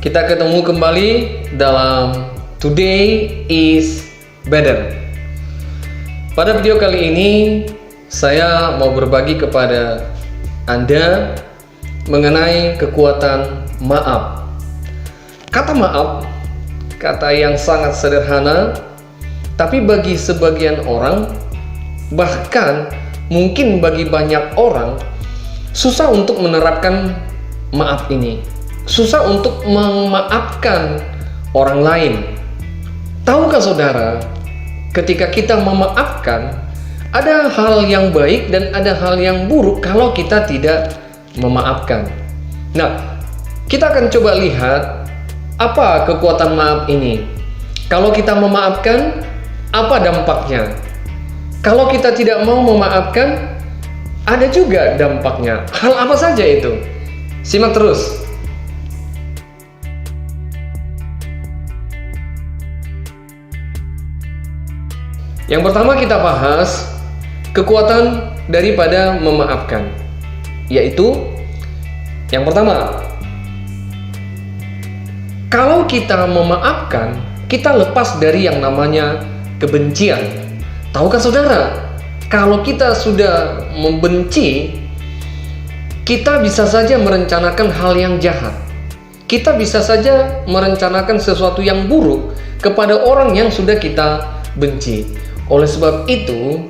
Kita ketemu kembali dalam Today is Better. Pada video kali ini, saya mau berbagi kepada Anda mengenai kekuatan maaf. Kata maaf, kata yang sangat sederhana, tapi bagi sebagian orang, bahkan mungkin bagi banyak orang, susah untuk menerapkan maaf ini. Susah untuk memaafkan orang lain. Tahukah saudara, ketika kita memaafkan, ada hal yang baik dan ada hal yang buruk kalau kita tidak memaafkan. Nah, kita akan coba lihat apa kekuatan maaf ini. Kalau kita memaafkan, apa dampaknya? Kalau kita tidak mau memaafkan, ada juga dampaknya. Hal apa saja itu? Simak terus. Yang pertama kita bahas kekuatan daripada memaafkan, yaitu yang pertama, kalau kita memaafkan, kita lepas dari yang namanya kebencian. Tahukah saudara, kalau kita sudah membenci, kita bisa saja merencanakan hal yang jahat. Kita bisa saja merencanakan sesuatu yang buruk kepada orang yang sudah kita benci. Oleh sebab itu,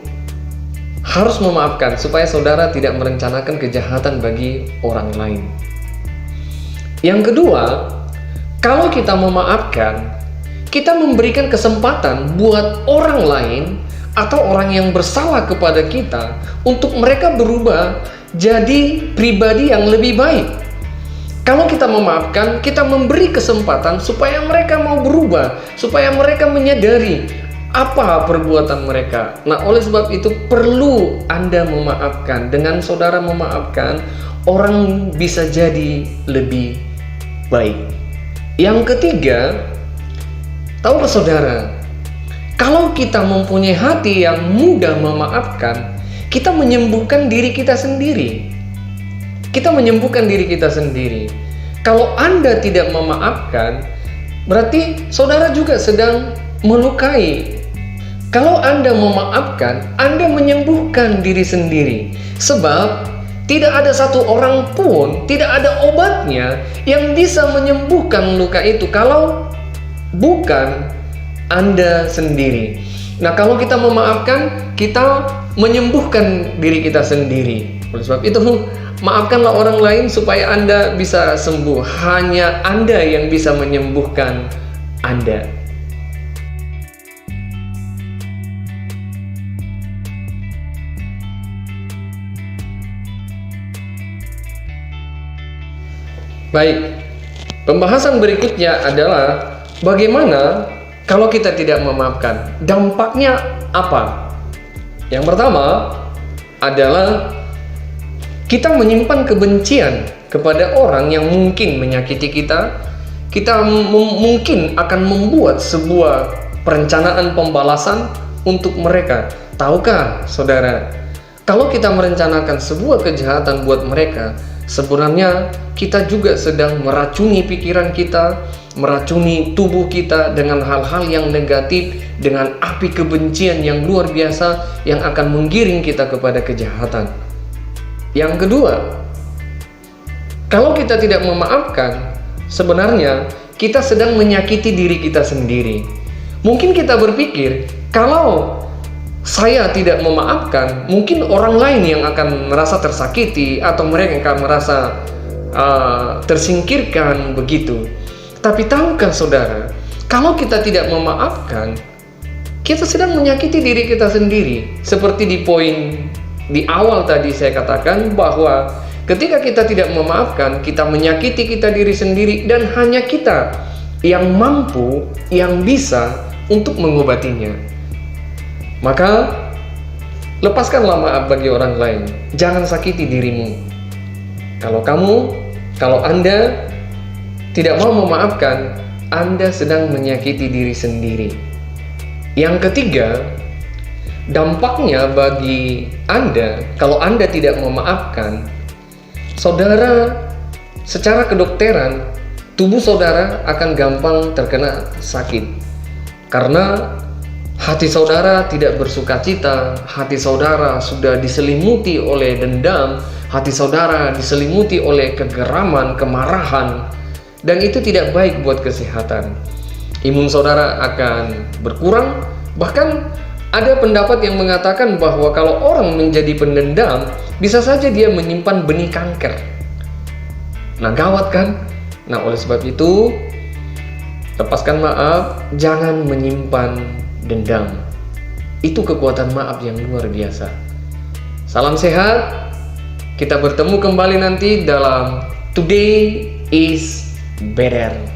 harus memaafkan supaya saudara tidak merencanakan kejahatan bagi orang lain. Yang kedua, kalau kita memaafkan, kita memberikan kesempatan buat orang lain atau orang yang bersalah kepada kita untuk mereka berubah jadi pribadi yang lebih baik. Kalau kita memaafkan, kita memberi kesempatan supaya mereka mau berubah, supaya mereka menyadari apa perbuatan mereka. Nah, oleh sebab itu perlu Anda memaafkan. Dengan saudara memaafkan, orang bisa jadi lebih baik. Yang ketiga, tahukah saudara, kalau kita mempunyai hati yang mudah memaafkan, kita menyembuhkan diri kita sendiri. Kita menyembuhkan diri kita sendiri. Kalau Anda tidak memaafkan, berarti saudara juga sedang melukai. Kalau Anda memaafkan, Anda menyembuhkan diri sendiri. Sebab tidak ada satu orang pun, tidak ada obatnya yang bisa menyembuhkan luka itu kalau bukan Anda sendiri. Nah, kalau kita memaafkan, kita menyembuhkan diri kita sendiri. Oleh sebab itu, maafkanlah orang lain supaya Anda bisa sembuh. Hanya Anda yang bisa menyembuhkan Anda. Baik, pembahasan berikutnya adalah bagaimana kalau kita tidak memaafkan. Dampaknya apa? Yang pertama adalah kita menyimpan kebencian kepada orang yang mungkin menyakiti kita. Kita mungkin akan membuat sebuah perencanaan pembalasan untuk mereka. Tahukah saudara, kalau kita merencanakan sebuah kejahatan buat mereka, sebenarnya kita juga sedang meracuni pikiran kita, meracuni tubuh kita dengan hal-hal yang negatif, dengan api kebencian yang luar biasa yang akan menggiring kita kepada kejahatan. Yang kedua, kalau kita tidak memaafkan, sebenarnya kita sedang menyakiti diri kita sendiri. Mungkin kita berpikir, kalau saya tidak memaafkan, mungkin orang lain yang akan merasa tersakiti atau mereka akan merasa tersingkirkan begitu. Tapi tahukah saudara, kalau kita tidak memaafkan, kita sedang menyakiti diri kita sendiri. Seperti di poin di awal tadi saya katakan bahwa ketika kita tidak memaafkan, kita menyakiti kita diri sendiri dan hanya kita yang mampu, yang bisa untuk mengobatinya. Maka lepaskanlah maaf bagi orang lain. Jangan sakiti dirimu. Kalau Anda tidak mau memaafkan, Anda sedang menyakiti diri sendiri. Yang ketiga, dampaknya bagi Anda, kalau Anda tidak memaafkan, saudara secara kedokteran tubuh saudara akan gampang terkena sakit. Karena hati saudara tidak bersuka cita, hati saudara sudah diselimuti oleh dendam, hati saudara diselimuti oleh kegeraman, kemarahan, dan itu tidak baik buat kesehatan. Imun saudara akan berkurang, bahkan ada pendapat yang mengatakan bahwa kalau orang menjadi pendendam, bisa saja dia menyimpan benih kanker. Nah, gawat kan? Nah, oleh sebab itu, lepaskan maaf, jangan menyimpan dendam. Itu kekuatan maaf yang luar biasa. Salam sehat. Kita bertemu kembali nanti dalam Today is Better.